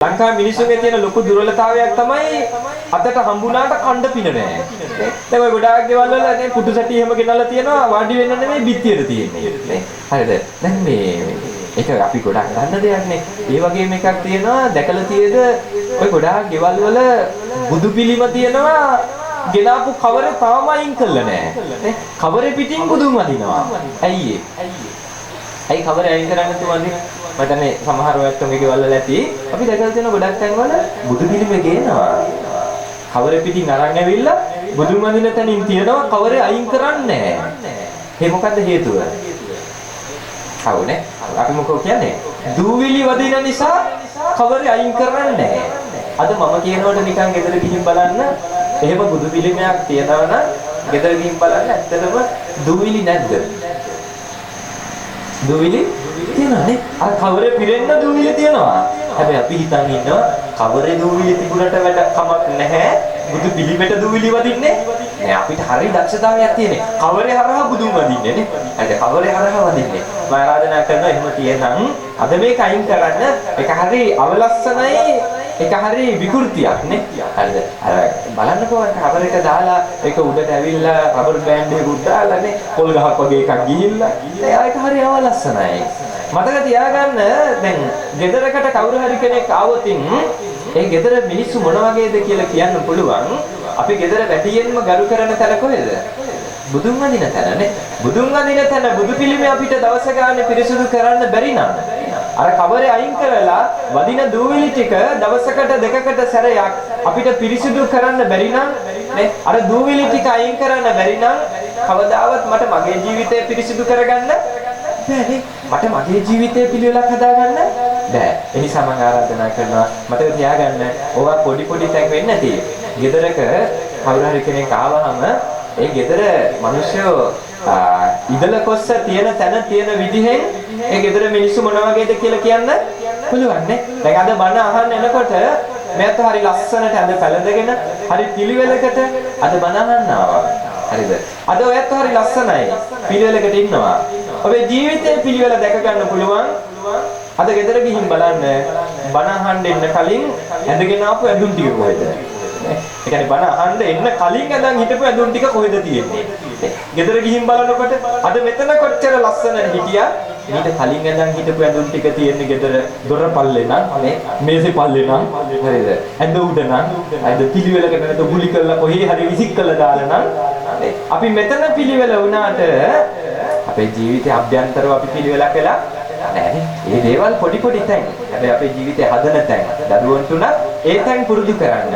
ලංකාවේ මිනිස්සුන්ගේ තියෙන ලොකු දුර්වලතාවයක් තමයි අතට හම්බුණාට කණ්ඩ පින නැහැ. දැන් ඔය ගොඩාක් ගෙවල් වල නේ පුටු සැටි එහෙම ගෙනල්ලා තියෙනවා වාඩි වෙන්න නෙමෙයි බිත්තියට තියෙන්නේ. නේ? හරිද? දැන් මේ ඒක අපි ගොඩක් ගන්න දෙයක් නේ. ඒ වගේම එකක් තියෙනවා දැකලා තියෙද ඔය ගොඩාක් ගෙවල් වල බුදු පිළිම තියෙනවා ගෙනාපු කවරේ තාම අයින් කළා නැහැ. නේ? කවරේ පිටින් බුදුන් වදිනවා. ඇයි ඒ? ඇයි කවරේ අයින් කරන්න තුවන්නේ? මට මේ සමහර ඔයත්තුන්ගේ ගෙවල් වල ඇති අපි දැකලා තියෙන ගොඩක් තැන්වල බුදු පිළිම ගේනවා. කවරේ පිටින් අරන් ඇවිල්ලා බුදුන් වඳින තැනින් තියනවා කවරේ අයින් කරන්නේ නැහැ. ඒ මොකද්ද හේතුව? අවුනේ. අපි මොකෝ කියන්නේ? දූවිලි වදින නිසා කවරේ අයින් කරන්නේ නැහැ. අද මම කියනකොට නිකන් ගෙදර ගිහින් බලන්න එහෙම බුදු පිළිමයක් තියනවා නම් ගෙදර ගිහින් බලන්න ඇත්තටම දූවිලි නැද්ද? දූවිලි තියෙනවානේ. අර කවරේ පිරෙන්න දූවිලි තියෙනවා. හැබැයි අපි හිතන් ඉන්නවා කවරේ දූවිලි තිබුණට වැඩ කමක් නැහැ. බුදු පිළිමෙට දූවිලි වදින්නේ නෑ. අපිට හරි දක්ෂතාවයක් තියෙන්නේ. කවරේ හරහා බුදුන් වදින්නේ නේ. හරිද? කවරේ හරහා වදින්නේ. මම ආරාධනා කරනවා එහෙම තියෙනම් අද මේක අයින් කරන්න. ඒක හරි අවලස්සනයි. ඒක හරි විකෘතියක් නේ. හරිද? අර බලන්නකෝ කවර එක දාලා ඒක උඩට ඇවිල්ලා රබර් බෑන්ඩ් එකක් උඩ නේ පොල් ගහක් වගේ එකක් ගිහිල්ලා ඒක හරි අවලස්සනයි. මතක තියාගන්න දැන් ගෙදරකට කවුරු හරි කෙනෙක් ආවොතින් ඒ ගෙදර මිනිස්සු මොන වගේද කියලා කියන්න පුළුවන්. අපි ගෙදර වැඩියෙන්ම ගරු කරන තැන කොහෙද? බුදුන් වදින තැන නේ. බුදුන් වදින තැන බුදු පිළිමය අපිට දවස ගානේ පිරිසුදු කරන්න බැරි නම් අර කවරේ අයින් කරලා වදින දූවිලි ටික දවසකට දෙකකට සැරයක් අපිට පිරිසිදු කරන්න බැරි නම් නේ අර දූවිලි ටික අයින් කරන්න බැරි නම් කවදාවත් මට මගේ ජීවිතය පිරිසිදු කරගන්න බැහැ. මට මගේ ජීවිතය පිළිවෙලක් හදාගන්න බැහැ. ඒ නිසා මම ආරාධනා කරනවා මතක තියාගන්න ඕවා පොඩි පොඩි තැන් වෙන්නේ නැති. ගෙදරක කවුරු හරි කෙනෙක් ආවහම ඒ ගෙදර මිනිස්සු ඉදල කොස්ස තියෙන තැන තියෙන විදිහෙන් ඒ ගෙදර මිනිස්සු මොන වගේද කියලා කියන්න පුළුවන් නේ. දැන් අද බණ අහන්න එනකොට මෙයාට හරි ලස්සනට අද පැලඳගෙන හරි පිළිවෙලකට අද බණ අහන්න ආවා. හරිද? අද ඔයත් හරි ලස්සනයි. පිළිවෙලකට ඉන්නවා. ඔබේ ජීවිතයේ පිළිවෙල දැක ගන්න පුළුවන්. අද ගෙදර ගිහින් බලන්න බණ අහන්න එන්න කලින් ඇඳගෙන ආපු ඇඳුම් ටික කොහෙද? ඒ කියන්නේ බණ අහන්න එන්න කලින් ඇඳන් හිටපු ඇඳුම් ටික කොහෙද තියෙන්නේ? ගෙදර ගිහින් බලනකොට අද මෙතන කොච්චර ලස්සනට හිටියා ඊට කලින් ඇඳන් හිටපු ඇඳුම් ටික තියෙන්නේ ගෙදර දොර පල්ලේ නම් නේ මේසේ පල්ලේ නම් හරිද? ඇඳ උඩ නම් ඇඳ පිළිවෙලකට නැත ගුලි කරලා කොහේ හරි විසික් කරලා දාලා නම් අපි මෙතන පිළිවෙල වුණාට අපේ ජීවිතේ අභ්‍යන්තරව අපි පිළිවෙලක් වෙලා නැහැ. මේ දේවල් පොඩි පොඩි තැන්. හැබැයි අපේ ජීවිතේ හදන තැන්. දරුවන් තුන ඒ තැන් පුරුදු කරන්න.